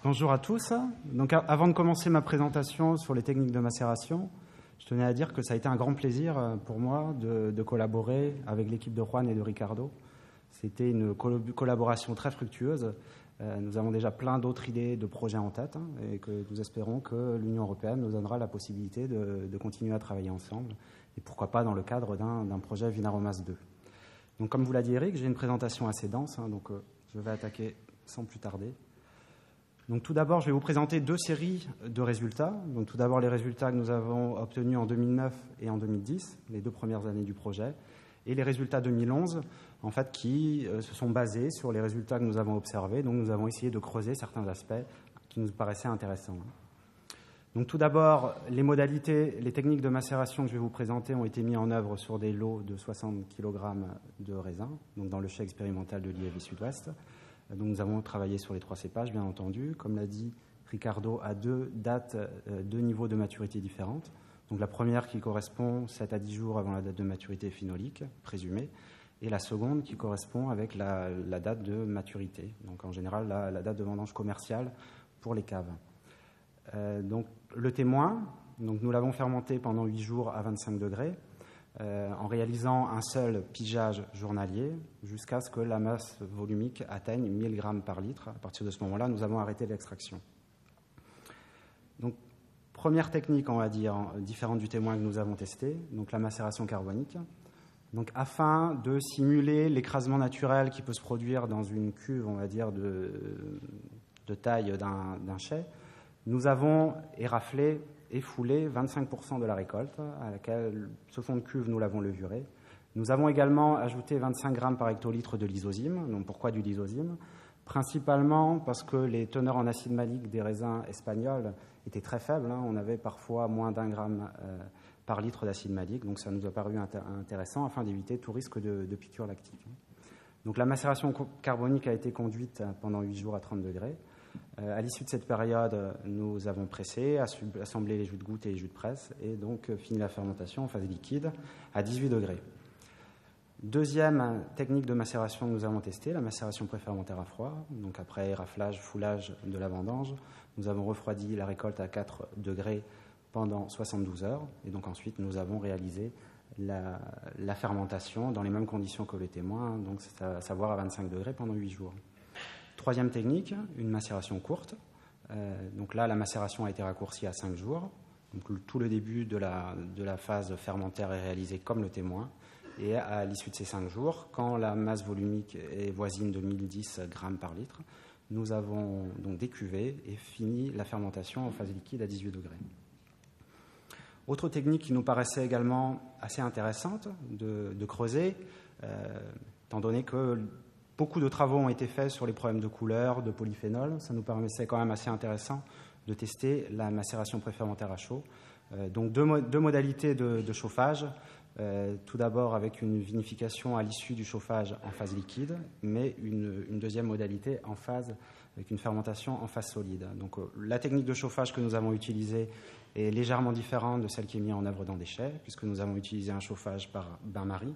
Bonjour à tous. Donc, avant de commencer ma présentation sur les techniques de macération, je tenais à dire que ça a été un grand plaisir pour moi de collaborer avec l'équipe de Juan et de Ricardo. C'était une collaboration très fructueuse. Nous avons déjà plein d'autres idées de projets en tête et que nous espérons que l'Union européenne nous donnera la possibilité de continuer à travailler ensemble et pourquoi pas dans le cadre d'un projet Vinaromas 2. Donc, comme vous l'a dit Eric, j'ai une présentation assez dense, donc je vais attaquer sans plus tarder. Donc, tout d'abord, je vais vous présenter deux séries de résultats. Donc, tout d'abord, les résultats que nous avons obtenus en 2009 et en 2010, les deux premières années du projet, et les résultats 2011, en fait, qui se sont basés sur les résultats que nous avons observés. Donc, nous avons essayé de creuser certains aspects qui nous paraissaient intéressants. Donc, tout d'abord, les modalités, les techniques de macération que je vais vous présenter ont été mis en œuvre sur des lots de 60 kg de raisin, donc dans le chai expérimental de l'IAV Sud-Ouest. Donc, nous avons travaillé sur les trois cépages, bien entendu. Comme l'a dit Ricardo, à deux dates, deux niveaux de maturité différentes. Donc, la première qui correspond 7 à 10 jours avant la date de maturité phénolique, présumée, et la seconde qui correspond avec la date de maturité. Donc, en général, la date de vendange commerciale pour les caves. Donc, le témoin, donc nous l'avons fermenté pendant 8 jours à 25 degrés. En réalisant un seul pigeage journalier jusqu'à ce que la masse volumique atteigne 1000 grammes par litre. À partir de ce moment-là, nous avons arrêté l'extraction. Donc, première technique, on va dire, différente du témoin que nous avons testé, donc la macération carbonique. Donc, afin de simuler l'écrasement naturel qui peut se produire dans une cuve, on va dire, de taille d'un chai, nous avons éraflé et foulé 25% de la récolte, à laquelle ce fond de cuve, nous l'avons levuré. Nous avons également ajouté 25 grammes par hectolitre de lysozyme. Donc, pourquoi du lysozyme? Principalement parce que les teneurs en acide malique des raisins espagnols étaient très faibles. On avait parfois moins d'1 gramme par litre d'acide malique. Donc, ça nous a paru intéressant afin d'éviter tout risque de piqûre lactique. Donc, la macération carbonique a été conduite pendant 8 jours à 30 degrés. À l'issue de cette période, nous avons pressé, assemblé les jus de goutte et les jus de presse et donc fini la fermentation en phase liquide à 18 degrés. Deuxième technique de macération que nous avons testée, la macération préfermentaire à froid. Donc après éraflage, foulage de la vendange, nous avons refroidi la récolte à 4 degrés pendant 72 heures et donc ensuite nous avons réalisé la fermentation dans les mêmes conditions que le témoin, donc c'est à savoir à 25 degrés pendant 8 jours. Troisième technique, une macération courte. Donc là, la macération a été raccourcie à 5 jours. Donc, tout le début de la phase fermentaire est réalisé comme le témoin. Et à l'issue de ces 5 jours, quand la masse volumique est voisine de 1010 grammes par litre, nous avons donc décuvé et fini la fermentation en phase liquide à 18 degrés. Autre technique qui nous paraissait également assez intéressante de creuser, étant donné que beaucoup de travaux ont été faits sur les problèmes de couleur, de polyphénol. Ça nous paraissait quand même assez intéressant de tester la macération préfermentaire à chaud. Donc deux modalités de chauffage. Tout d'abord avec une vinification à l'issue du chauffage en phase liquide, mais une deuxième modalité en phase avec une fermentation en phase solide. Donc la technique de chauffage que nous avons utilisée est légèrement différente de celle qui est mise en œuvre dans des chais, puisque nous avons utilisé un chauffage par bain-marie.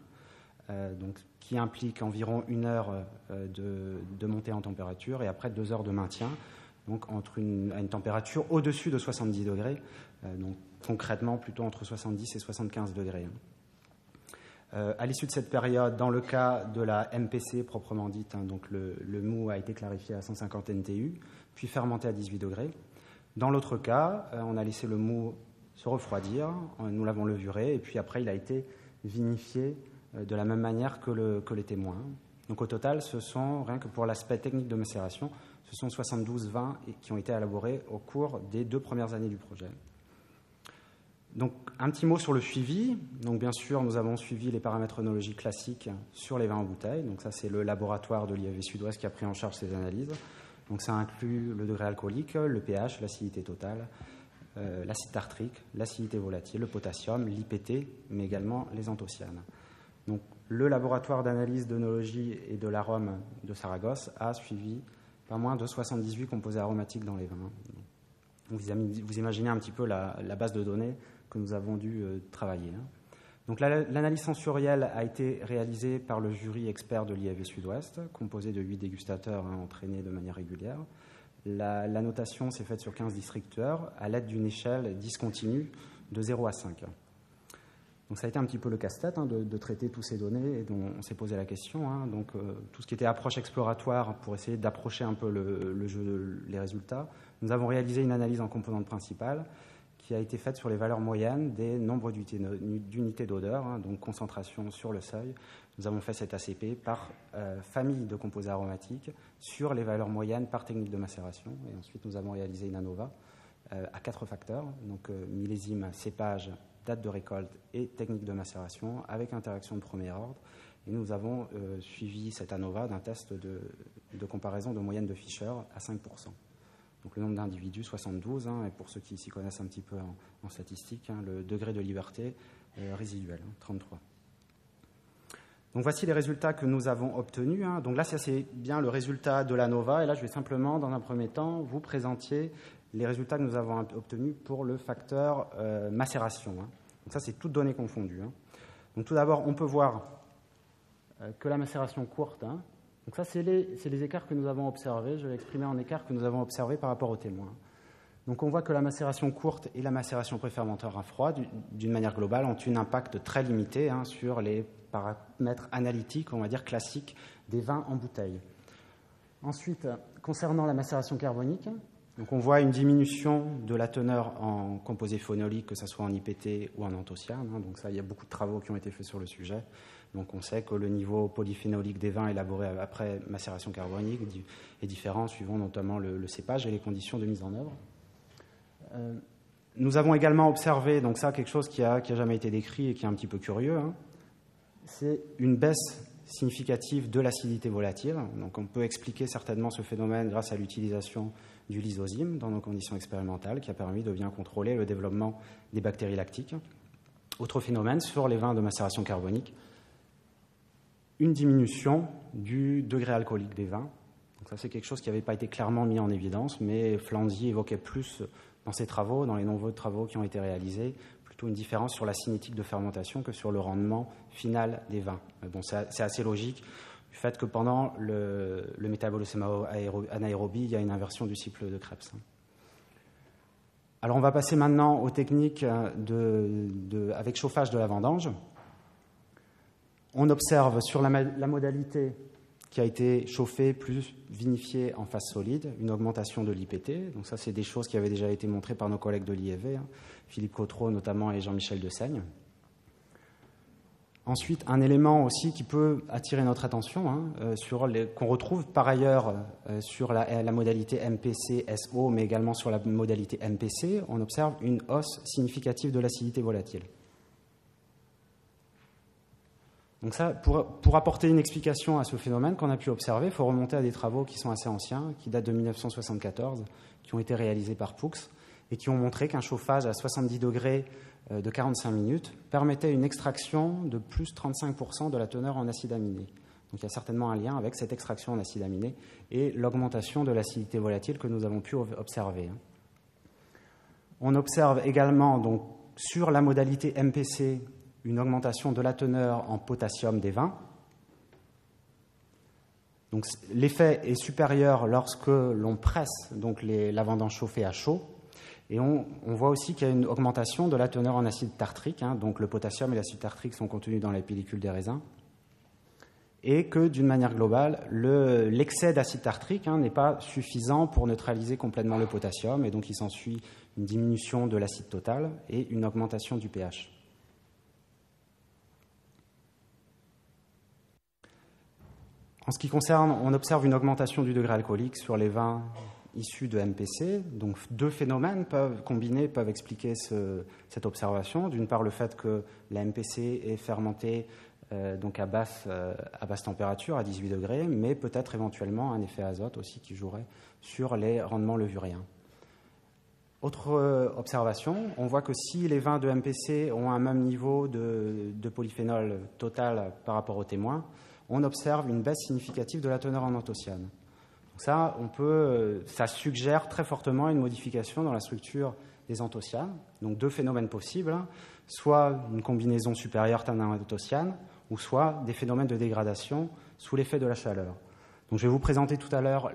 Donc, qui implique environ 1 heure de montée en température et après 2 heures de maintien, donc à une température au-dessus de 70 degrés, donc concrètement plutôt entre 70 et 75 degrés. À l'issue de cette période, dans le cas de la MPC proprement dite, donc le mou a été clarifié à 150 NTU, puis fermenté à 18 degrés. Dans l'autre cas, on a laissé le mou se refroidir, nous l'avons levuré, et puis après il a été vinifié de la même manière que les témoins. Donc au total, ce sont, rien que pour l'aspect technique de macération, ce sont 72 vins qui ont été élaborés au cours des 2 premières années du projet. Donc un petit mot sur le suivi. Donc bien sûr, nous avons suivi les paramètres œnologiques classiques sur les vins en bouteille. Donc ça, c'est le laboratoire de l'IAV Sud-Ouest qui a pris en charge ces analyses. Donc ça inclut le degré alcoolique, le pH, l'acidité totale, l'acide tartrique, l'acidité volatile, le potassium, l'IPT, mais également les anthocyanes. Donc, le laboratoire d'analyse d'œnologie et de l'arôme de Saragosse a suivi pas moins de 78 composés aromatiques dans les vins. Vous imaginez un petit peu la base de données que nous avons dû travailler. Donc, l'analyse sensorielle a été réalisée par le jury expert de l'IAV Sud-Ouest, composé de 8 dégustateurs entraînés de manière régulière. La notation s'est faite sur 15 districteurs à l'aide d'une échelle discontinue de 0 à 5. Donc ça a été un petit peu le casse-tête de traiter toutes ces données et dont on s'est posé la question. Donc tout ce qui était approche exploratoire pour essayer d'approcher un peu les résultats. Nous avons réalisé une analyse en composantes principales qui a été faite sur les valeurs moyennes des nombres d'unités d'odeur, donc concentration sur le seuil. Nous avons fait cet ACP par famille de composés aromatiques sur les valeurs moyennes par technique de macération. Et ensuite, nous avons réalisé une ANOVA à 4 facteurs, donc millésime, cépage, date de récolte et technique de macération avec interaction de premier ordre. Et nous avons suivi cette ANOVA d'un test de comparaison de moyenne de Fischer à 5%. Donc le nombre d'individus, 72, et pour ceux qui s'y connaissent un petit peu en statistique, le degré de liberté résiduel, 33. Donc voici les résultats que nous avons obtenus. Donc là, ça c'est bien le résultat de l'ANOVA. Et là, je vais simplement, dans un premier temps, vous présenter les résultats que nous avons obtenus pour le facteur macération. Donc ça, c'est toutes données confondues. Donc tout d'abord, on peut voir que la macération courte, donc ça, c'est les écarts que nous avons observés. Je vais exprimer en écarts que nous avons observés par rapport aux témoins. Donc on voit que la macération courte et la macération préfermentaire à froid, d'une manière globale, ont un impact très limité sur les paramètres analytiques, on va dire classiques, des vins en bouteille. Ensuite, concernant la macération carbonique, donc on voit une diminution de la teneur en composés phénoliques, que ce soit en IPT ou en anthocyane. Donc ça, il y a beaucoup de travaux qui ont été faits sur le sujet. Donc on sait que le niveau polyphénolique des vins élaborés après macération carbonique est différent suivant notamment le cépage et les conditions de mise en œuvre. Nous avons également observé, donc ça, quelque chose qui a jamais été décrit et qui est un petit peu curieux, c'est une baisse significative de l'acidité volatile. Donc on peut expliquer certainement ce phénomène grâce à l'utilisation du lysozyme dans nos conditions expérimentales qui a permis de bien contrôler le développement des bactéries lactiques. Autre phénomène sur les vins de macération carbonique, une diminution du degré alcoolique des vins. Donc ça, c'est quelque chose qui n'avait pas été clairement mis en évidence, mais Flandy évoquait plus dans ses travaux, dans les nombreux travaux qui ont été réalisés, plutôt une différence sur la cinétique de fermentation que sur le rendement final des vins. Bon, c'est assez logique du fait que pendant le métabolisme anaérobie, il y a une inversion du cycle de Krebs. Alors on va passer maintenant aux techniques avec chauffage de la vendange. On observe sur la modalité qui a été chauffée plus vinifiée en phase solide, une augmentation de l'IPT. Donc ça, c'est des choses qui avaient déjà été montrées par nos collègues de l'IEV, Philippe Cotreau notamment et Jean-Michel Dessaigne. Ensuite, un élément aussi qui peut attirer notre attention, qu'on retrouve par ailleurs sur la modalité MPC-SO, mais également sur la modalité MPC, on observe une hausse significative de l'acidité volatile. Donc ça, pour apporter une explication à ce phénomène qu'on a pu observer, il faut remonter à des travaux qui sont assez anciens, qui datent de 1974, qui ont été réalisés par Poux et qui ont montré qu'un chauffage à 70 degrés de 45 minutes permettait une extraction de plus 35% de la teneur en acide aminé. Donc il y a certainement un lien avec cette extraction en acide aminé et l'augmentation de l'acidité volatile que nous avons pu observer. On observe également donc, sur la modalité MPC une augmentation de la teneur en potassium des vins. Donc, l'effet est supérieur lorsque l'on presse donc la vendange chauffée à chaud. Et on voit aussi qu'il y a une augmentation de la teneur en acide tartrique. Donc le potassium et l'acide tartrique sont contenus dans la pellicule des raisins. Et que d'une manière globale, l'excès d'acide tartrique n'est pas suffisant pour neutraliser complètement le potassium. Et donc il s'ensuit une diminution de l'acide total et une augmentation du pH. En ce qui concerne, on observe une augmentation du degré alcoolique sur les vins issus de MPC. Donc deux phénomènes combinés peuvent expliquer cette observation. D'une part, le fait que la MPC est fermentée donc à basse température, à 18 degrés, mais peut-être éventuellement un effet azote aussi qui jouerait sur les rendements levuriens. Autre observation, on voit que si les vins de MPC ont un même niveau de polyphénol total par rapport aux témoins, on observe une baisse significative de la teneur en anthocyane. Donc ça suggère très fortement une modification dans la structure des anthocyanes. Donc deux phénomènes possibles, soit une combinaison supérieure tannin-anthocyane, ou soit des phénomènes de dégradation sous l'effet de la chaleur. Donc, je vais vous présenter tout à l'heure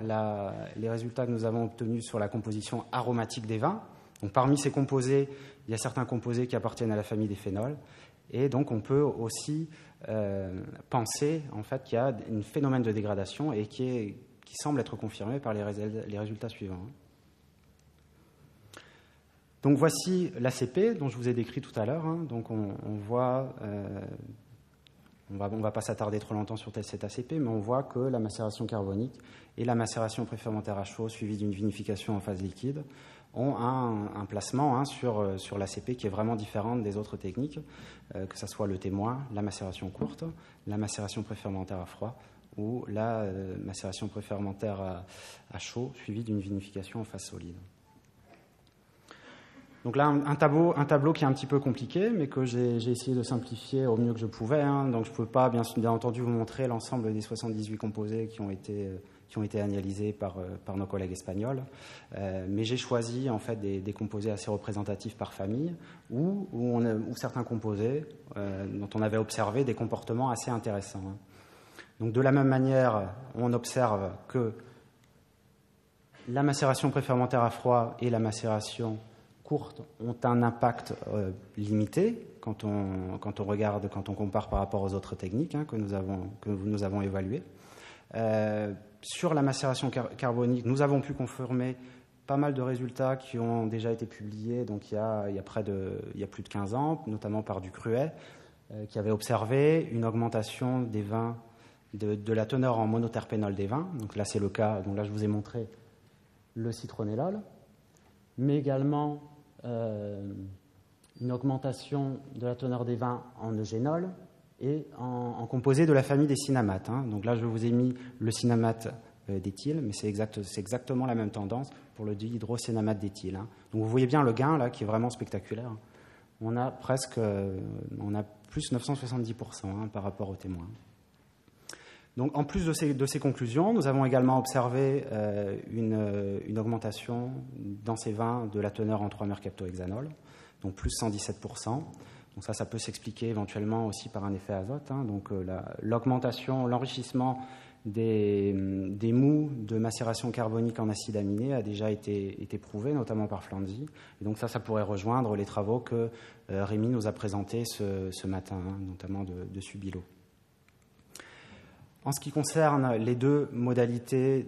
les résultats que nous avons obtenus sur la composition aromatique des vins. Donc, parmi ces composés, il y a certains composés qui appartiennent à la famille des phénols. Et donc, on peut aussi penser en fait, qu'il y a un phénomène de dégradation et qui semble être confirmé par les résultats suivants. Donc, voici l'ACP dont je vous ai décrit tout à l'heure. Donc, on voit... on va pas s'attarder trop longtemps sur cet ACP, mais on voit que la macération carbonique et la macération préfermentaire à chaud suivie d'une vinification en phase liquide ont un placement sur l'ACP qui est vraiment différente des autres techniques, que ce soit le témoin, la macération courte, la macération préfermentaire à froid ou la macération préfermentaire à chaud suivie d'une vinification en phase solide. Donc là, un tableau qui est un petit peu compliqué, mais que j'ai essayé de simplifier au mieux que je pouvais. Donc je ne peux pas, bien entendu, vous montrer l'ensemble des 78 composés qui ont été analysés par nos collègues espagnols. Mais j'ai choisi, en fait, des composés assez représentatifs par famille, ou certains composés dont on avait observé des comportements assez intéressants. Donc de la même manière, on observe que la macération préfermentaire à froid et la macération courtes ont un impact limité quand on compare par rapport aux autres techniques que nous avons évaluées. Sur la macération carbonique, nous avons pu confirmer pas mal de résultats qui ont déjà été publiés, donc il y a plus de 15 ans, notamment par Ducruet, qui avait observé une augmentation des vins, de la teneur en monoterpénol des vins. Donc là, c'est le cas, donc là, je vous ai montré le citronellol, mais également une augmentation de la teneur des vins en eugénol et en composé de la famille des cinnamates. Donc là, je vous ai mis le cinnamate d'éthyle, mais c'est exactement la même tendance pour le dihydrocénamate d'éthyle. Donc vous voyez bien le gain là qui est vraiment spectaculaire. On a plus 970% par rapport aux témoins. Donc, en plus de ces conclusions, nous avons également observé une augmentation dans ces vins de la teneur en 3-mercaptohexanol, donc plus 117%. Donc ça peut s'expliquer éventuellement aussi par un effet azote. Donc l'augmentation, l'enrichissement des mous de macération carbonique en acide aminé a déjà été prouvé, notamment par Flanzy. Et donc ça pourrait rejoindre les travaux que Rémi nous a présentés ce matin, notamment de Subilo. En ce qui concerne les deux modalités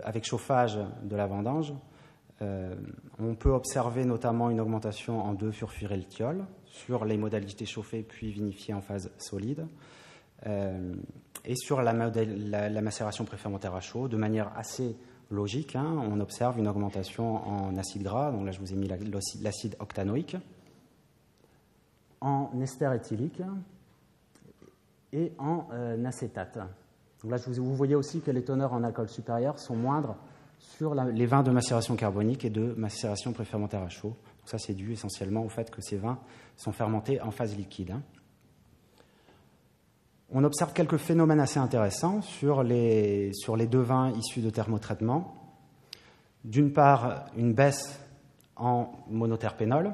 avec chauffage de la vendange, on peut observer notamment une augmentation en 2-furfuryltiol sur les modalités chauffées puis vinifiées en phase solide et sur la macération préfermentaire à chaud de manière assez logique. On observe une augmentation en acide gras, donc là je vous ai mis l'acide octanoïque, en ester éthylique et en acétate. Donc là, vous voyez aussi que les teneurs en alcool supérieurs sont moindres sur les vins de macération carbonique et de macération préfermentaire à chaud. Donc ça, c'est dû essentiellement au fait que ces vins sont fermentés en phase liquide. On observe quelques phénomènes assez intéressants sur les deux vins issus de thermotraitement. D'une part, une baisse en monoterpénol,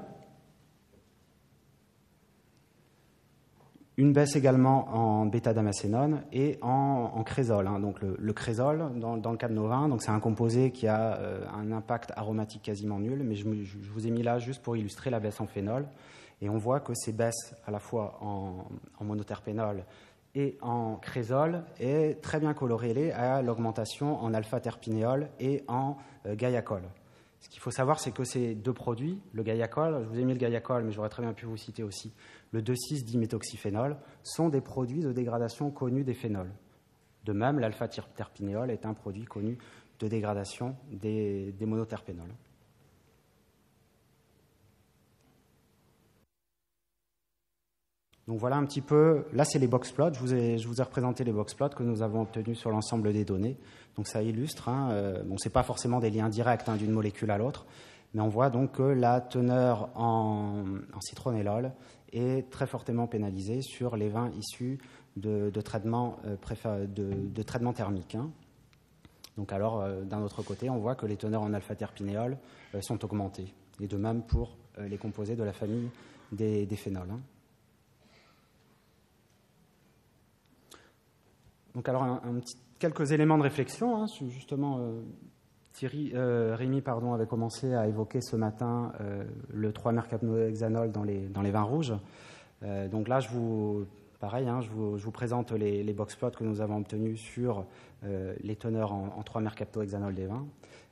une baisse également en bêta-damascénone et en crézol. Donc le crézol, dans le cas de nos vins, c'est un composé qui a un impact aromatique quasiment nul, mais je vous ai mis là juste pour illustrer la baisse en phénol. Et on voit que ces baisses à la fois en monoterpénol et en crézol est très bien corrélée à l'augmentation en alpha-terpinéol et en gaiacol. Ce qu'il faut savoir, c'est que ces deux produits, le gaiacol, je vous ai mis le gaiacol, mais j'aurais très bien pu vous citer aussi le 2,6-diméthoxyphénol, sont des produits de dégradation connus des phénols. De même, l'alpha-terpinéol est un produit connu de dégradation des monoterpénols. Donc voilà un petit peu, là c'est les box plots, je vous ai représenté les box plots que nous avons obtenus sur l'ensemble des données. Donc ça illustre, ce n'est pas forcément des liens directs d'une molécule à l'autre, mais on voit donc que la teneur en citronellol est très fortement pénalisée sur les vins issus de traitements thermiques. Donc alors, d'un autre côté, on voit que les teneurs en alpha-terpinéol sont augmentées, et de même pour les composés de la famille des phénols. Donc alors un quelques éléments de réflexion. Justement, Rémi avait commencé à évoquer ce matin le 3-mercaptohexanol dans les vins rouges. Donc là, je vous présente les box plots que nous avons obtenus sur les teneurs en 3-mercaptohexanol des vins.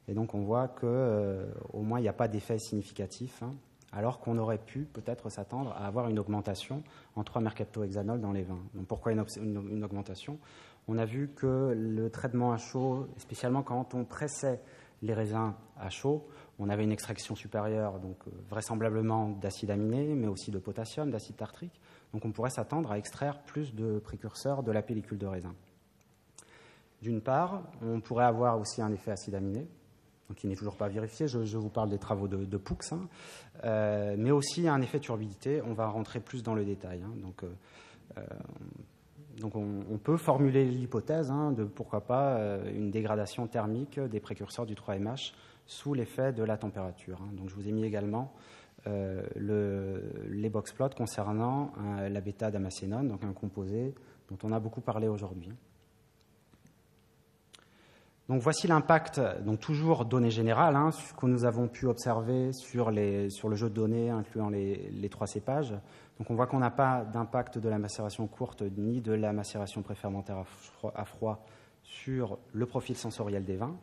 Et donc, on voit qu'au moins, il n'y a pas d'effet significatif, alors qu'on aurait pu peut-être s'attendre à avoir une augmentation en 3-mercaptohexanol dans les vins. Donc, pourquoi une augmentation ? On a vu que le traitement à chaud, spécialement quand on pressait les raisins à chaud, on avait une extraction supérieure, donc vraisemblablement d'acide aminé, mais aussi de potassium, d'acide tartrique. Donc on pourrait s'attendre à extraire plus de précurseurs de la pellicule de raisin. D'une part, on pourrait avoir aussi un effet acide aminé, donc qui n'est toujours pas vérifié. Je vous parle des travaux de Poux, mais aussi un effet turbidité. On va rentrer plus dans le détail. Donc on peut formuler l'hypothèse de pourquoi pas une dégradation thermique des précurseurs du 3-MH sous l'effet de la température. Donc je vous ai mis également les box plots concernant la bêta-damascénone, donc un composé dont on a beaucoup parlé aujourd'hui. Donc voici l'impact, donc toujours données générales, que nous avons pu observer sur le jeu de données incluant les 3 cépages. Donc on voit qu'on n'a pas d'impact de la macération courte ni de la macération préfermentaire à froid sur le profil sensoriel des vins.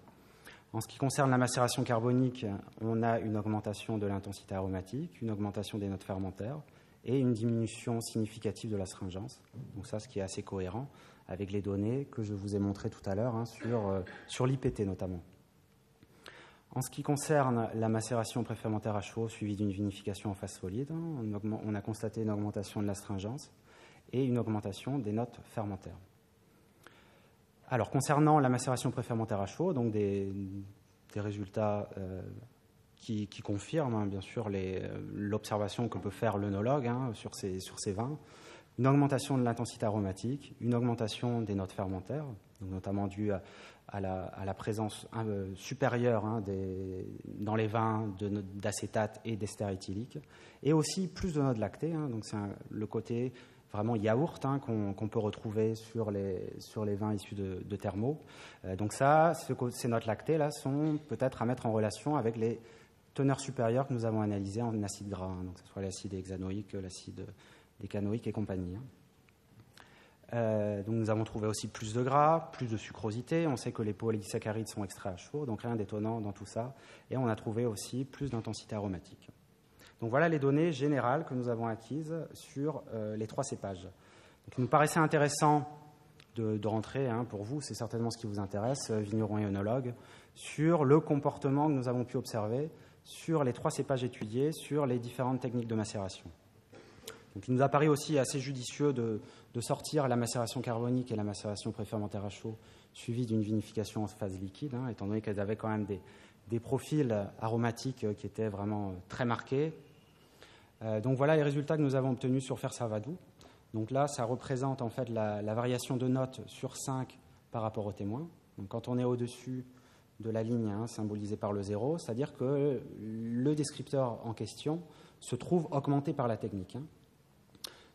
En ce qui concerne la macération carbonique, on a une augmentation de l'intensité aromatique, une augmentation des notes fermentaires et une diminution significative de l'astringence. Donc ça, ce qui est assez cohérent avec les données que je vous ai montrées tout à l'heure sur l'IPT notamment. En ce qui concerne la macération préfermentaire à chaud suivie d'une vinification en phase solide, on a constaté une augmentation de l'astringence et une augmentation des notes fermentaires. Alors, concernant la macération préfermentaire à chaud, donc des résultats qui confirment bien sûr l'observation que peut faire l'œnologue sur ces vins, une augmentation de l'intensité aromatique, une augmentation des notes fermentaires, donc notamment due à la présence supérieure dans les vins d'acétate et d'ester éthylique, et aussi plus de notes lactées, donc c'est le côté vraiment yaourt qu'on peut retrouver sur les vins issus de thermaux. Donc ces notes lactées là sont peut-être à mettre en relation avec les teneurs supérieures que nous avons analysées en acides gras, donc que ce soit l'acide hexanoïque, l'acide décanoïque et compagnie. Donc nous avons trouvé aussi plus de gras, plus de sucrosité. On sait que les polysaccharides sont extraits à chaud, donc rien d'étonnant dans tout ça. Et on a trouvé aussi plus d'intensité aromatique. Donc voilà les données générales que nous avons acquises sur les 3 cépages. Donc il nous paraissait intéressant de rentrer, pour vous, c'est certainement ce qui vous intéresse, vignerons et œnologues, sur le comportement que nous avons pu observer sur les 3 cépages étudiés, sur les différentes techniques de macération. Donc il nous a paru aussi assez judicieux de sortir la macération carbonique et la macération préfermentaire à chaud suivie d'une vinification en phase liquide, étant donné qu'elles avaient quand même des profils aromatiques qui étaient vraiment très marqués. Donc voilà les résultats que nous avons obtenus sur Fer-Servadou. Donc là, ça représente en fait la variation de notes sur 5 par rapport au témoin. Donc quand on est au-dessus de la ligne symbolisée par le 0, c'est-à-dire que le descripteur en question se trouve augmenté par la technique.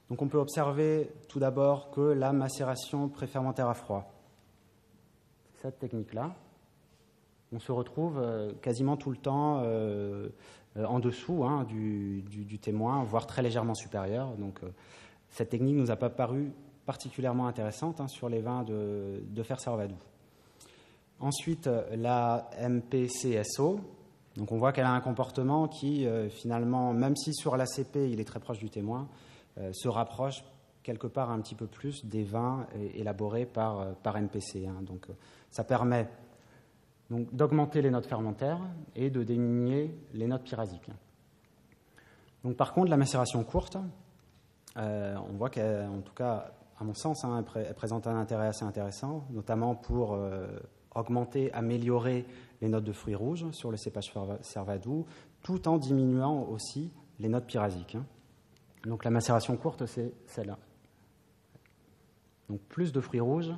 Donc on peut observer tout d'abord que la macération préfermentaire à froid, cette technique-là, on se retrouve quasiment tout le temps en dessous du témoin, voire très légèrement supérieur. Donc cette technique ne nous a pas paru particulièrement intéressante sur les vins de Fer-Servadou. Ensuite, la MPCSO, donc on voit qu'elle a un comportement qui finalement, même si sur l'ACP il est très proche du témoin, se rapproche quelque part un petit peu plus des vins élaborés par MPC. Donc ça permet donc d'augmenter les notes fermentaires et de diminuer les notes pyrasiques. Donc par contre, la macération courte, on voit qu'en tout cas, à mon sens, elle présente un intérêt assez intéressant, notamment pour augmenter, améliorer les notes de fruits rouges sur le cépage Servadou, tout en diminuant aussi les notes pyrasiques. Donc la macération courte, c'est celle-là. Donc plus de fruits rouges,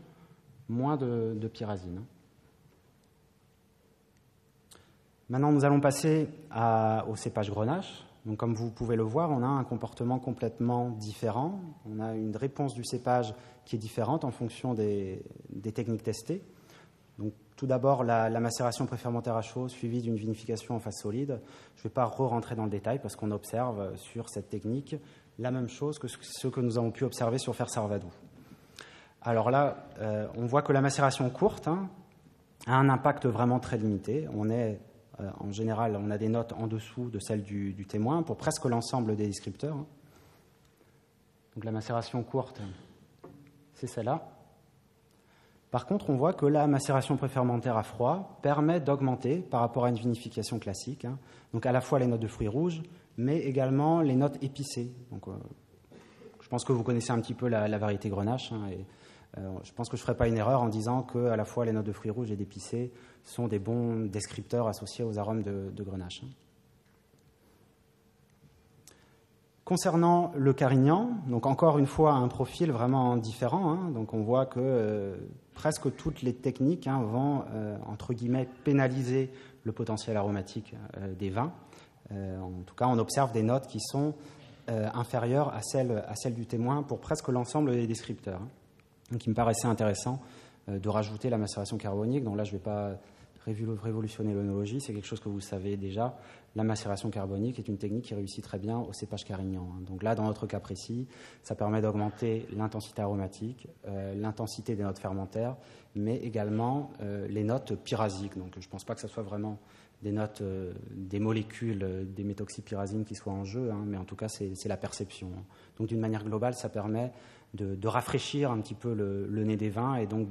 moins de pyrazine. Maintenant, nous allons passer au cépage Grenache. Donc, comme vous pouvez le voir, on a un comportement complètement différent. On a une réponse du cépage qui est différente en fonction des techniques testées. Donc, tout d'abord, la macération préfermentaire à chaud suivie d'une vinification en phase solide. Je ne vais pas rentrer dans le détail parce qu'on observe sur cette technique la même chose que ce que nous avons pu observer sur Fer Sarvadou. Alors là, on voit que la macération courte a un impact vraiment très limité. En général, on a des notes en dessous de celles du témoin pour presque l'ensemble des descripteurs. Donc la macération courte, c'est celle-là. Par contre, on voit que la macération préfermentaire à froid permet d'augmenter par rapport à une vinification classique, donc à la fois les notes de fruits rouges, mais également les notes épicées. Donc, je pense que vous connaissez un petit peu la variété Grenache, et je pense que je ne ferai pas une erreur en disant qu'à la fois les notes de fruits rouges et d'épicés sont des bons descripteurs associés aux arômes de Grenache. Concernant le Carignan, donc encore une fois un profil vraiment différent, donc on voit que presque toutes les techniques vont, entre guillemets, pénaliser le potentiel aromatique des vins. En tout cas, on observe des notes qui sont inférieures à celles du témoin pour presque l'ensemble des descripteurs. Donc il me paraissait intéressant de rajouter la macération carbonique. Donc là, je ne vais pas révolutionner l'œnologie, c'est quelque chose que vous savez déjà. La macération carbonique est une technique qui réussit très bien au cépage Carignan. Donc là, dans notre cas précis, ça permet d'augmenter l'intensité aromatique, l'intensité des notes fermentaires, mais également les notes pyrasiques. Donc je ne pense pas que ce soit vraiment des notes, des molécules, des méthoxypyrazines qui soient en jeu, mais en tout cas, c'est la perception. Donc d'une manière globale, ça permet de rafraîchir un petit peu le nez des vins et donc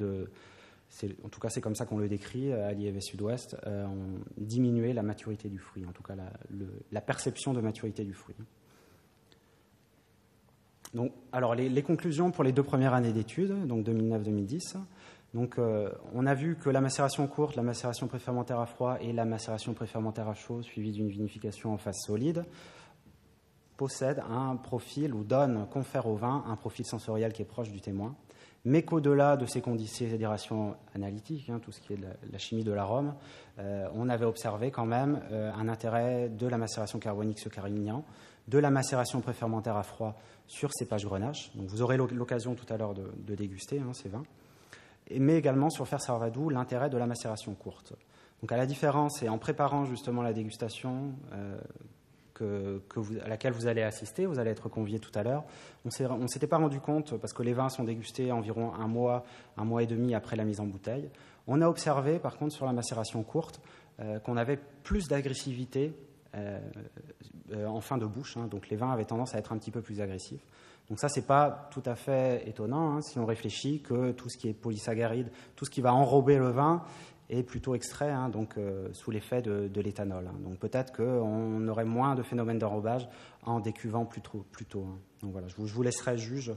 en tout cas, c'est comme ça qu'on le décrit à l'IEV Sud-Ouest, diminuer la maturité du fruit, en tout cas la perception de maturité du fruit. Donc, alors, les conclusions pour les 2 premières années d'études, donc 2009-2010. Donc, on a vu que la macération courte, la macération préfermentaire à froid et la macération préfermentaire à chaud, suivie d'une vinification en phase solide, possèdent un profil ou confèrent au vin un profil sensoriel qui est proche du témoin, mais qu'au-delà de ces considérations analytiques, tout ce qui est de la chimie de l'arôme, on avait observé quand même un intérêt de la macération carbonique sur Carignan, de la macération préfermentaire à froid sur cépage Grenache. Donc vous aurez l'occasion tout à l'heure de déguster ces vins, mais également sur Fer Sarvadou, l'intérêt de la macération courte. Donc à la différence, et en préparant justement la dégustation à laquelle vous allez assister, vous allez être convié tout à l'heure. On ne s'était pas rendu compte, parce que les vins sont dégustés environ un mois et demi après la mise en bouteille. On a observé, par contre, sur la macération courte, qu'on avait plus d'agressivité en fin de bouche. Donc les vins avaient tendance à être un petit peu plus agressifs. Donc ça, ce n'est pas tout à fait étonnant si on réfléchit que tout ce qui est polysaccharide, tout ce qui va enrober le vin, est plutôt extrait, donc sous l'effet de l'éthanol. Donc peut-être qu'on aurait moins de phénomènes d'enrobage en décuvant plus tôt. Donc voilà, je vous laisserai juge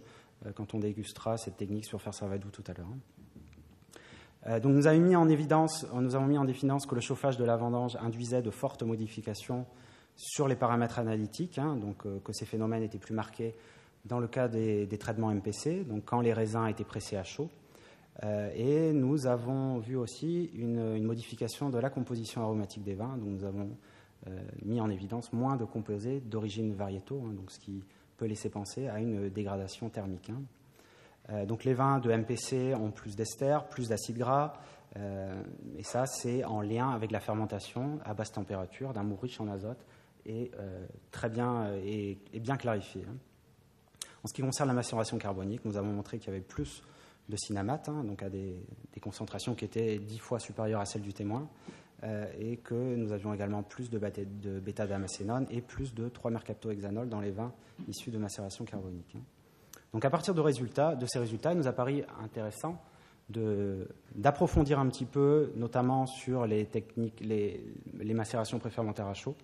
quand on dégustera cette technique sur Fer Sarvadou tout à l'heure. Donc nous avons mis en évidence que le chauffage de la vendange induisait de fortes modifications sur les paramètres analytiques, donc que ces phénomènes étaient plus marqués dans le cas des traitements MPC, donc quand les raisins étaient pressés à chaud. Et nous avons vu aussi une modification de la composition aromatique des vins. Donc nous avons mis en évidence moins de composés d'origine variétaux, donc ce qui peut laisser penser à une dégradation thermique. Donc les vins de MPC ont plus d'ester, plus d'acides gras, et ça c'est en lien avec la fermentation à basse température d'un moût riche en azote et très bien et bien clarifié. En ce qui concerne la macération carbonique, nous avons montré qu'il y avait plus de cinnamate, donc à des concentrations qui étaient 10 fois supérieures à celles du témoin, et que nous avions également plus de bêta-damascénone et plus de 3-mercaptohexanol dans les vins issus de macération carbonique. Donc à partir de ces résultats, il nous a paru intéressant d'approfondir un petit peu, notamment sur les techniques, les macérations préfermentaires à chaud.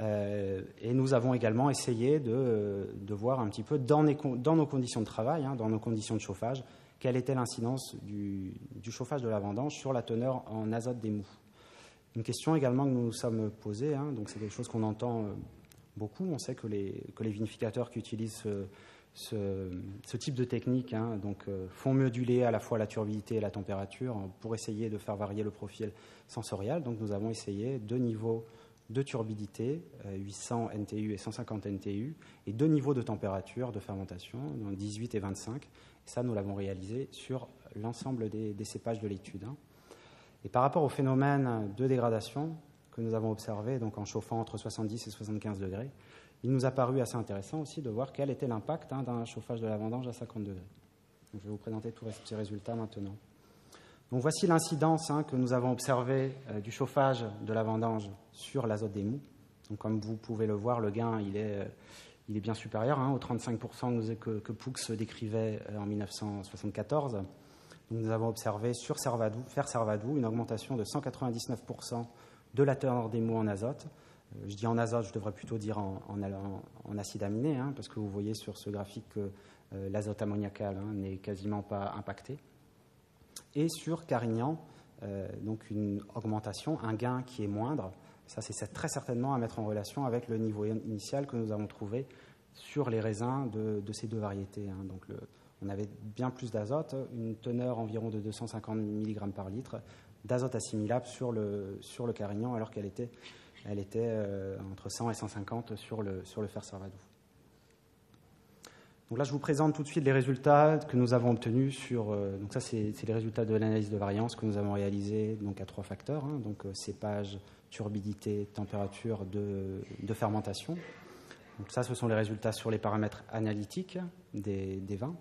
Et nous avons également essayé de voir un petit peu dans nos conditions de travail, dans nos conditions de chauffage, quelle était l'incidence du chauffage de la vendange sur la teneur en azote des moûts. Une question également que nous nous sommes posées, donc c'est quelque chose qu'on entend beaucoup. On sait que les vinificateurs qui utilisent ce type de technique font moduler à la fois la turbidité et la température pour essayer de faire varier le profil sensoriel. Donc nous avons essayé 2 niveaux de turbidité, 800 NTU et 150 NTU, et 2 niveaux de température de fermentation, 18 et 25. Et ça, nous l'avons réalisé sur l'ensemble des cépages de l'étude. Et par rapport au phénomène de dégradation que nous avons observé, donc en chauffant entre 70 et 75 degrés, il nous a paru assez intéressant aussi de voir quel était l'impact d'un chauffage de la vendange à 50 degrés. Donc, je vais vous présenter tous ces résultats maintenant. Donc, voici l'incidence que nous avons observée du chauffage de la vendange sur l'azote des mous. Donc, comme vous pouvez le voir, le gain il est bien supérieur aux 35% que Poux décrivait en 1974. Donc, nous avons observé sur fer Servadou une augmentation de 199% de la teneur des mous en azote. Je dis en azote, je devrais plutôt dire en acide aminé, parce que vous voyez sur ce graphique que l'azote ammoniacal n'est quasiment pas impacté. Et sur Carignan, donc une augmentation, un gain qui est moindre. Ça, c'est très certainement à mettre en relation avec le niveau initial que nous avons trouvé sur les raisins de ces deux variétés. Donc on avait bien plus d'azote, une teneur environ de 250 mg par litre d'azote assimilable sur le Carignan, alors qu'elle était entre 100 et 150 sur le fer Servadou. Donc là, je vous présente tout de suite les résultats que nous avons obtenus donc ça, c'est les résultats de l'analyse de variance que nous avons réalisée donc à 3 facteurs, donc cépage, turbidité, température de fermentation. Donc ça, ce sont les résultats sur les paramètres analytiques des vins.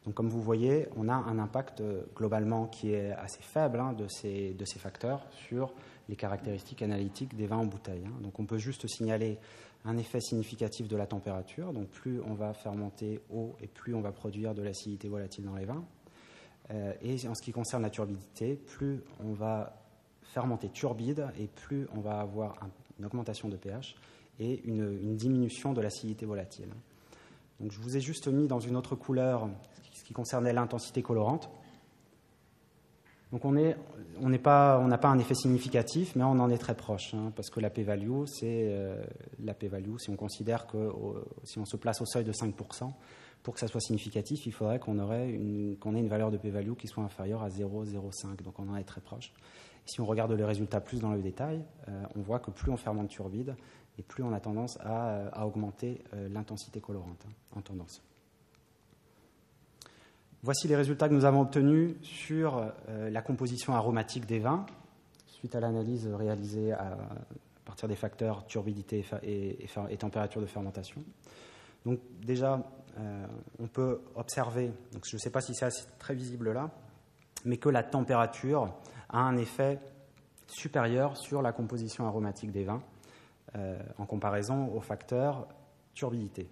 Donc comme vous voyez, on a un impact globalement qui est assez faible de ces facteurs sur les caractéristiques analytiques des vins en bouteille. Donc on peut juste signaler un effet significatif de la température. Donc plus on va fermenter haut et plus on va produire de l'acidité volatile dans les vins. Et en ce qui concerne la turbidité, plus on va fermenter turbide et plus on va avoir une augmentation de pH et une diminution de l'acidité volatile. Donc je vous ai juste mis dans une autre couleur ce qui concernait l'intensité colorante. Donc on n'a pas un effet significatif, mais on en est très proche, parce que la p-value, si on considère que si on se place au seuil de 5%, pour que ça soit significatif, il faudrait qu'on ait une valeur de p-value qui soit inférieure à 0,05. Donc on en est très proche. Et si on regarde les résultats plus dans le détail, on voit que plus on fermente turbide, et plus on a tendance à augmenter l'intensité colorante en tendance. Voici les résultats que nous avons obtenus sur la composition aromatique des vins, suite à l'analyse réalisée à partir des facteurs turbidité et température de fermentation. Donc déjà, on peut observer, donc je ne sais pas si c'est très visible là, mais que la température a un effet supérieur sur la composition aromatique des vins en comparaison au facteur turbidité.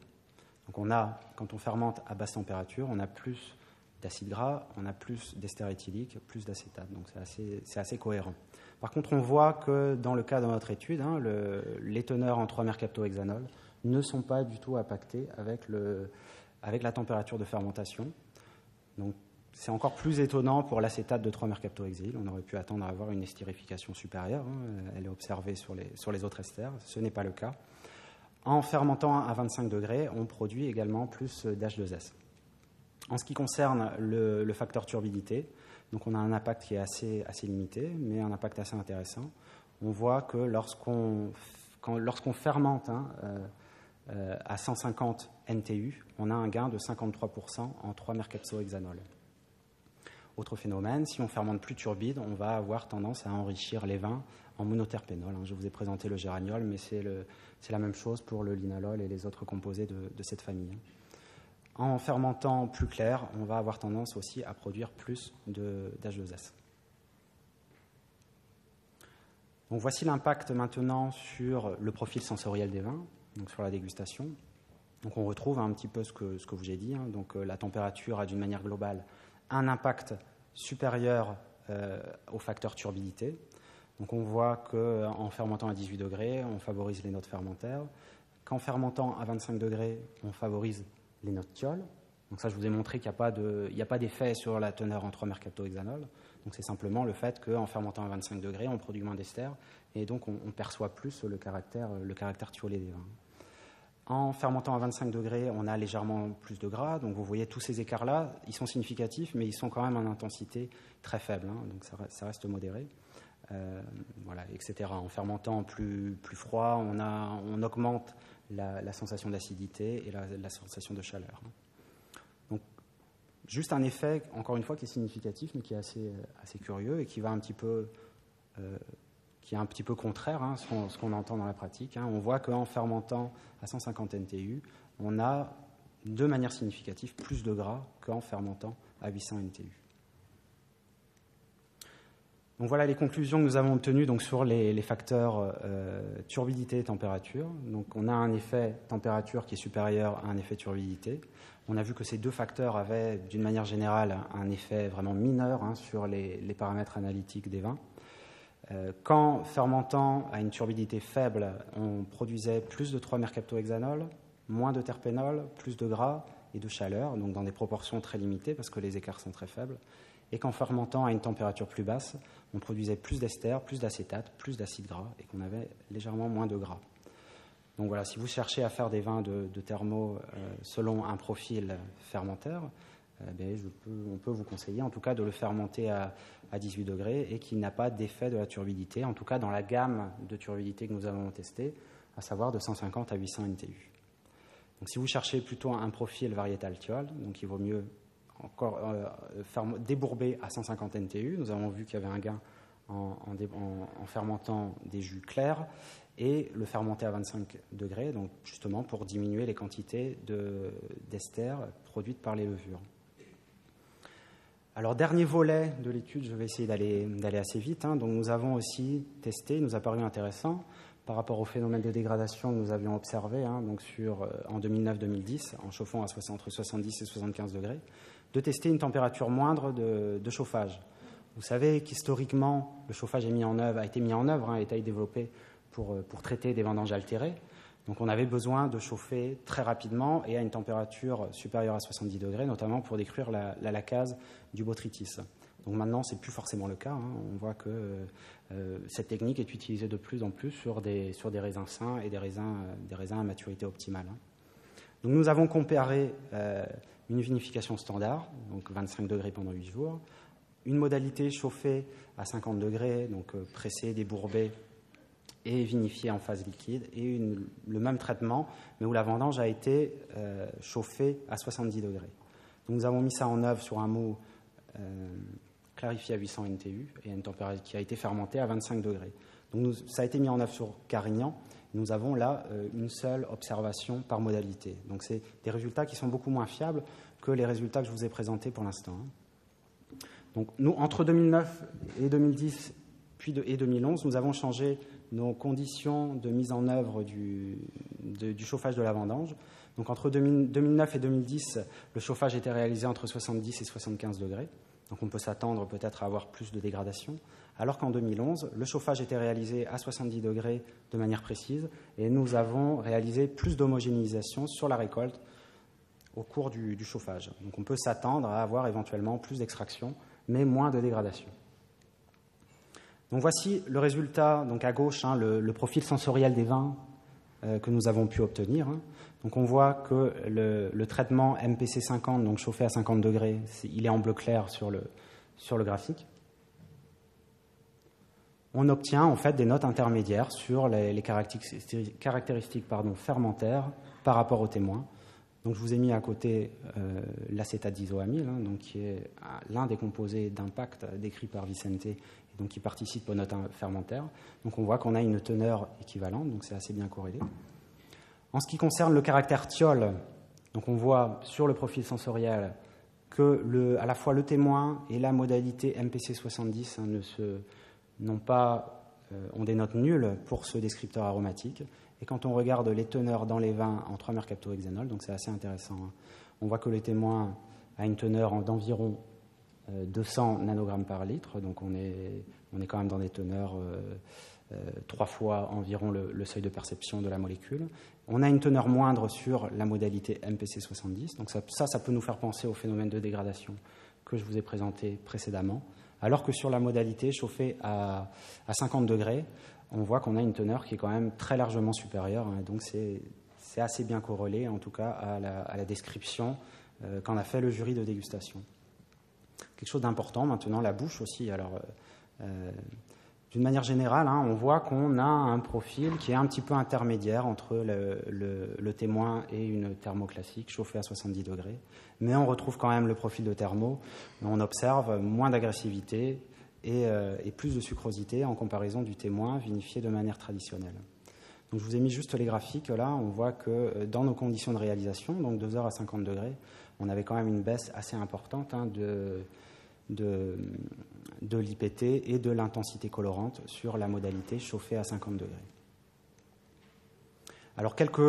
Donc quand on fermente à basse température, on a plus d'acide gras, on a plus d'ester éthylique, plus d'acétate. Donc c'est assez cohérent. Par contre, on voit que dans le cas de notre étude, les teneurs en 3-mercaptohexanol ne sont pas du tout impactées avec la température de fermentation. Donc c'est encore plus étonnant pour l'acétate de 3-mercaptohexyl. On aurait pu attendre à avoir une estérification supérieure. Elle est observée sur les autres esters. Ce n'est pas le cas. En fermentant à 25 degrés, on produit également plus d'H2S. En ce qui concerne le facteur turbidité, donc on a un impact qui est assez limité, mais un impact assez intéressant. On voit que lorsqu'on fermente à 150 NTU, on a un gain de 53% en 3-mercaptohexanol. Autre phénomène, si on fermente plus turbide, on va avoir tendance à enrichir les vins en monoterpénol. Je vous ai présenté le géraniol, mais c'est la même chose pour le linalol et les autres composés de cette famille. En fermentant plus clair, on va avoir tendance aussi à produire plus d'H2S. Donc voici l'impact maintenant sur le profil sensoriel des vins, donc sur la dégustation. Donc on retrouve un petit peu ce que vous ai dit. Donc la température a d'une manière globale un impact supérieur au facteur turbidité. Donc on voit qu'en fermentant à 18 degrés, on favorise les notes fermentaires. Qu'en fermentant à 25 degrés, on favorise les notes thioles. Donc ça, je vous ai montré qu'il n'y a pas d'effet sur la teneur en 3-mercaptohexanol. Donc c'est simplement le fait qu'en fermentant à 25 degrés, on produit moins d'ester et donc on perçoit plus le caractère thiolé des vins. En fermentant à 25 degrés, on a légèrement plus de gras. Donc vous voyez tous ces écarts-là, ils sont significatifs, mais ils sont quand même en intensité très faible. Donc ça reste modéré. voilà, etc. En fermentant plus froid, on augmente la sensation d'acidité et la sensation de chaleur. Donc, juste un effet, encore une fois, qui est significatif, mais qui est assez curieux et qui va un petit peu, qui est un petit peu contraire à ce qu'on entend dans la pratique. On voit qu'en fermentant à 150 NTU, on a de manière significative plus de gras qu'en fermentant à 800 NTU. Donc voilà les conclusions que nous avons obtenues donc, sur les facteurs turbidité et température. Donc on a un effet température qui est supérieur à un effet turbidité. On a vu que ces deux facteurs avaient d'une manière générale un effet vraiment mineur sur les paramètres analytiques des vins. Quand fermentant à une turbidité faible, on produisait plus de 3-mercaptohexanol, moins de terpénol, plus de gras et de chaleur, donc dans des proportions très limitées parce que les écarts sont très faibles. Et qu'en fermentant à une température plus basse, on produisait plus d'ester, plus d'acétate, plus d'acide gras et qu'on avait légèrement moins de gras. Donc voilà, si vous cherchez à faire des vins de thermo selon un profil fermentaire, on peut vous conseiller en tout cas de le fermenter à 18 degrés et qu'il n'a pas d'effet de la turbidité, en tout cas dans la gamme de turbidité que nous avons testée, à savoir de 150 à 800 NTU. Donc si vous cherchez plutôt un profil variétal thiol, donc il vaut mieux encore débourber à 150 NTU. Nous avons vu qu'il y avait un gain en fermentant des jus clairs et le fermenter à 25 degrés, donc justement pour diminuer les quantités d'ester produites par les levures. Alors, dernier volet de l'étude, je vais essayer d'aller assez vite. Donc nous avons aussi testé, il nous a paru intéressant, par rapport au phénomène de dégradation que nous avions observé donc en 2009-2010, en chauffant entre 70 et 75 degrés, de tester une température moindre de chauffage. Vous savez qu'historiquement, le chauffage a été mis en œuvre, a été développé pour traiter des vendanges altérées. Donc on avait besoin de chauffer très rapidement et à une température supérieure à 70 degrés, notamment pour détruire la lacase du botrytis. Donc maintenant, ce n'est plus forcément le cas. On voit que cette technique est utilisée de plus en plus sur des raisins sains et des raisins à maturité optimale. Donc nous avons comparé une vinification standard, donc 25 degrés pendant 8 jours, une modalité chauffée à 50 degrés, donc pressée, débourbée et vinifiée en phase liquide, et le même traitement, mais où la vendange a été chauffée à 70 degrés. Donc nous avons mis ça en œuvre sur un mou clarifié à 800 NTU et à une température qui a été fermentée à 25 degrés. Donc ça a été mis en œuvre sur Carignan. Nous avons là une seule observation par modalité. Donc c'est des résultats qui sont beaucoup moins fiables que les résultats que je vous ai présentés pour l'instant. Donc nous, entre 2009 et 2010 et 2011, nous avons changé nos conditions de mise en œuvre du chauffage de la vendange. Donc entre 2009 et 2010, le chauffage était réalisé entre 70 et 75 degrés. Donc on peut s'attendre peut-être à avoir plus de dégradation. Alors qu'en 2011, le chauffage était réalisé à 70 degrés de manière précise et nous avons réalisé plus d'homogénéisation sur la récolte au cours du chauffage. Donc on peut s'attendre à avoir éventuellement plus d'extraction, mais moins de dégradation. Donc voici le résultat, donc à gauche, le profil sensoriel des vins que nous avons pu obtenir. Donc on voit que le traitement MPC 50, donc chauffé à 50 degrés, il est en bleu clair sur le graphique. On obtient en fait des notes intermédiaires sur les caractéristiques fermentaires par rapport aux témoins. Donc je vous ai mis à côté l'acétate d'isoamyle, donc qui est l'un des composés d'impact décrits par Vicente et donc qui participe aux notes fermentaires. Donc on voit qu'on a une teneur équivalente, donc c'est assez bien corrélé. En ce qui concerne le caractère thiol, donc on voit sur le profil sensoriel que à la fois le témoin et la modalité MPC 70 ont des notes nulles pour ce descripteur aromatique. Et quand on regarde les teneurs dans les vins en 3-mercaptohexanol, donc c'est assez intéressant, on voit que le témoin a une teneur d'environ 200 nanogrammes par litre, donc on est quand même dans des teneurs 3 fois environ le seuil de perception de la molécule. On a une teneur moindre sur la modalité MPC 70, donc ça peut nous faire penser au phénomène de dégradation que je vous ai présenté précédemment, alors que sur la modalité chauffée à 50 degrés, on voit qu'on a une teneur qui est quand même très largement supérieure, donc c'est assez bien corrélé en tout cas à la description qu'en a fait le jury de dégustation. Quelque chose d'important maintenant, la bouche aussi. Alors, D'une manière générale, on voit qu'on a un profil qui est un petit peu intermédiaire entre le témoin et une thermo classique chauffée à 70 degrés. Mais on retrouve quand même le profil de thermo. On observe moins d'agressivité et plus de sucrosité en comparaison du témoin vinifié de manière traditionnelle. Donc je vous ai mis juste les graphiques. Là, on voit que dans nos conditions de réalisation, donc 2 heures à 50 degrés, on avait quand même une baisse assez importante de l'IPT et de l'intensité colorante sur la modalité chauffée à 50 degrés. Alors quelques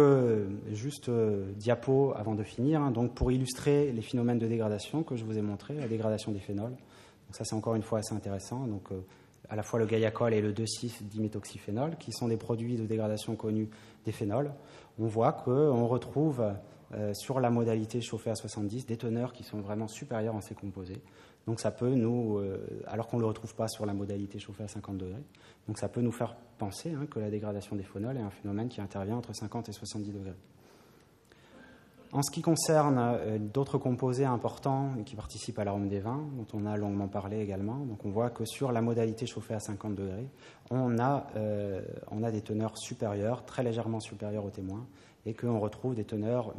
diapos avant de finir, donc pour illustrer les phénomènes de dégradation que je vous ai montrés, la dégradation des phénols. Donc ça c'est encore une fois assez intéressant. Donc à la fois le guaiacol et le 2,6-diméthoxyphénol, qui sont des produits de dégradation connus des phénols. On voit qu'on retrouve sur la modalité chauffée à 70 des teneurs qui sont vraiment supérieures en ces composés. Donc ça peut alors qu'on ne le retrouve pas sur la modalité chauffée à 50 degrés, donc ça peut nous faire penser que la dégradation des phénols est un phénomène qui intervient entre 50 et 70 degrés. En ce qui concerne d'autres composés importants qui participent à l'arôme des vins, dont on a longuement parlé également, donc on voit que sur la modalité chauffée à 50 degrés, on a des teneurs supérieures, très légèrement supérieures aux témoins, et qu'on retrouve des teneurs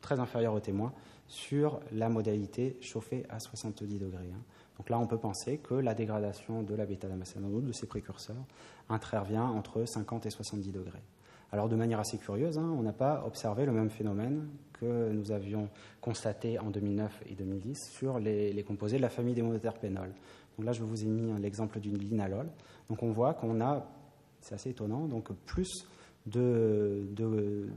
très inférieures aux témoins sur la modalité chauffée à 70 degrés. Donc là, on peut penser que la dégradation de la bêta-damascène, de ses précurseurs, intervient entre 50 et 70 degrés. Alors, de manière assez curieuse, on n'a pas observé le même phénomène que nous avions constaté en 2009 et 2010 sur les composés de la famille des monoterpénols. Donc là, je vous ai mis l'exemple du linalol. Donc on voit qu'on a, c'est assez étonnant, donc plus de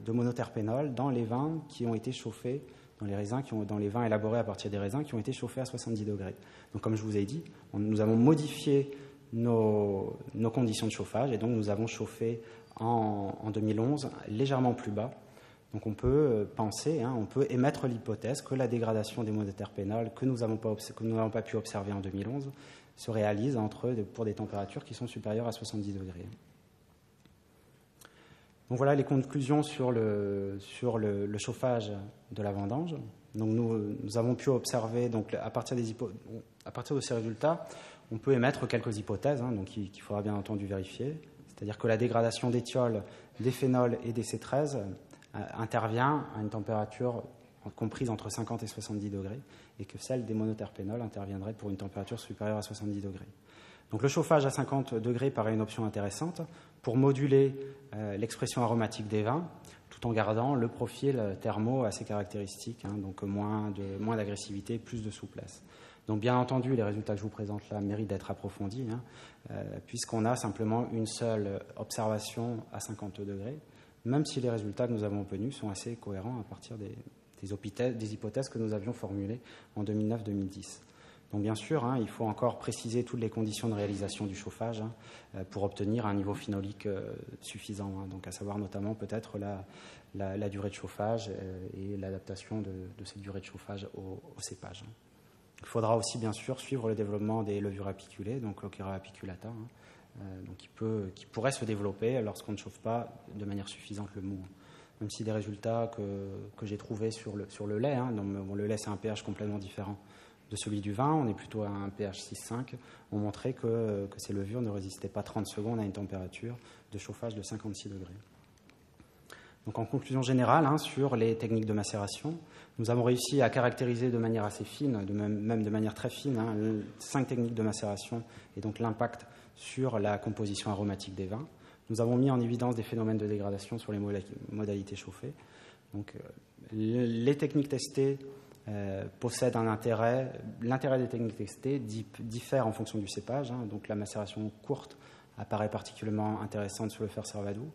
monoterpénol dans les vins qui ont été chauffés, dans les vins élaborés à partir des raisins qui ont été chauffés à 70 degrés. Donc comme je vous ai dit, nous avons modifié nos conditions de chauffage et donc nous avons chauffé en 2011 légèrement plus bas. Donc on peut penser, on peut émettre l'hypothèse que la dégradation des monoterpénols que nous n'avons pas pu observer en 2011 se réalise pour des températures qui sont supérieures à 70 degrés. Donc voilà les conclusions sur le chauffage de la vendange. Donc nous avons pu observer, donc à partir de ces résultats, on peut émettre quelques hypothèses, donc qu'il faudra bien entendu vérifier. C'est-à-dire que la dégradation des thiols, des phénols et des C13 intervient à une température comprise entre 50 et 70 degrés, et que celle des monoterpénols interviendrait pour une température supérieure à 70 degrés. Donc le chauffage à 50 degrés paraît une option intéressante pour moduler l'expression aromatique des vins, tout en gardant le profil thermo assez caractéristique, donc moins d'agressivité, plus de souplesse. Donc bien entendu, les résultats que je vous présente là méritent d'être approfondis, puisqu'on a simplement une seule observation à 50 degrés, même si les résultats que nous avons obtenus sont assez cohérents à partir des hypothèses que nous avions formulées en 2009-2010. Donc bien sûr, il faut encore préciser toutes les conditions de réalisation du chauffage pour obtenir un niveau phénolique suffisant, donc à savoir notamment peut-être la durée de chauffage et l'adaptation de cette durée de chauffage au cépage. Il faudra aussi bien sûr suivre le développement des levures apiculées, donc l'Ochera apiculata, qui pourrait se développer lorsqu'on ne chauffe pas de manière suffisante le mou. Même si des résultats que j'ai trouvés sur le lait, donc le lait c'est un pH complètement différent de celui du vin, on est plutôt à un pH 6,5, ont montré que ces levures ne résistaient pas 30 secondes à une température de chauffage de 56 degrés. Donc en conclusion générale, sur les techniques de macération, nous avons réussi à caractériser de manière assez fine, même de manière très fine, 5 techniques de macération et donc l'impact sur la composition aromatique des vins. Nous avons mis en évidence des phénomènes de dégradation sur les modalités chauffées. Donc les techniques testées possèdent un intérêt. L'intérêt des techniques testées diffère en fonction du cépage. Donc la macération courte apparaît particulièrement intéressante sur le fer Cervadou.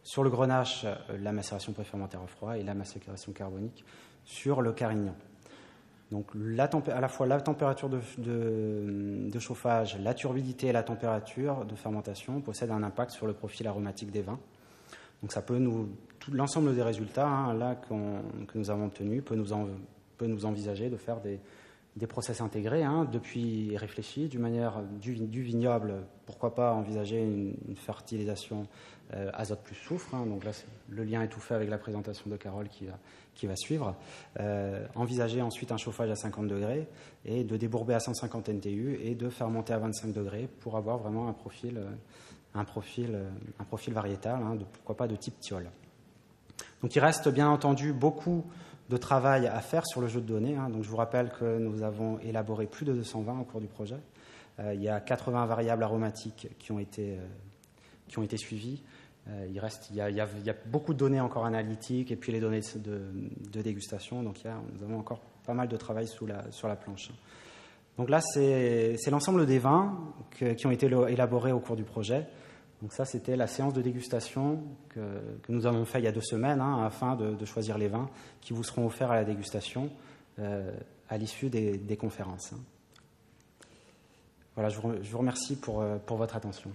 Sur le Grenache, la macération préfermentaire à froid et la macération carbonique sur le Carignan. Donc à la fois la température de chauffage, la turbidité et la température de fermentation possèdent un impact sur le profil aromatique des vins. Donc ça peut l'ensemble des résultats que nous avons obtenus peut nous envisager de faire des process intégrés, depuis réfléchis, d'une manière du vignoble, pourquoi pas envisager une fertilisation azote plus soufre, donc là le lien est tout fait avec la présentation de Carole qui va suivre. Envisager ensuite un chauffage à 50 degrés et de débourber à 150 NTU et de fermenter à 25 degrés pour avoir vraiment un profil variétal, pourquoi pas de type Thiol. Donc il reste bien entendu beaucoup de travail à faire sur le jeu de données. Donc je vous rappelle que nous avons élaboré plus de 220 au cours du projet. Il y a 80 variables aromatiques qui ont été suivies. Il y a beaucoup de données encore analytiques et puis les données de dégustation. Donc nous avons encore pas mal de travail sur la planche. Donc là, c'est l'ensemble des vins qui ont été élaborés au cours du projet. Donc ça, c'était la séance de dégustation que nous avons fait il y a 2 semaines, afin de choisir les vins qui vous seront offerts à la dégustation à l'issue des conférences. Voilà, je vous remercie pour votre attention.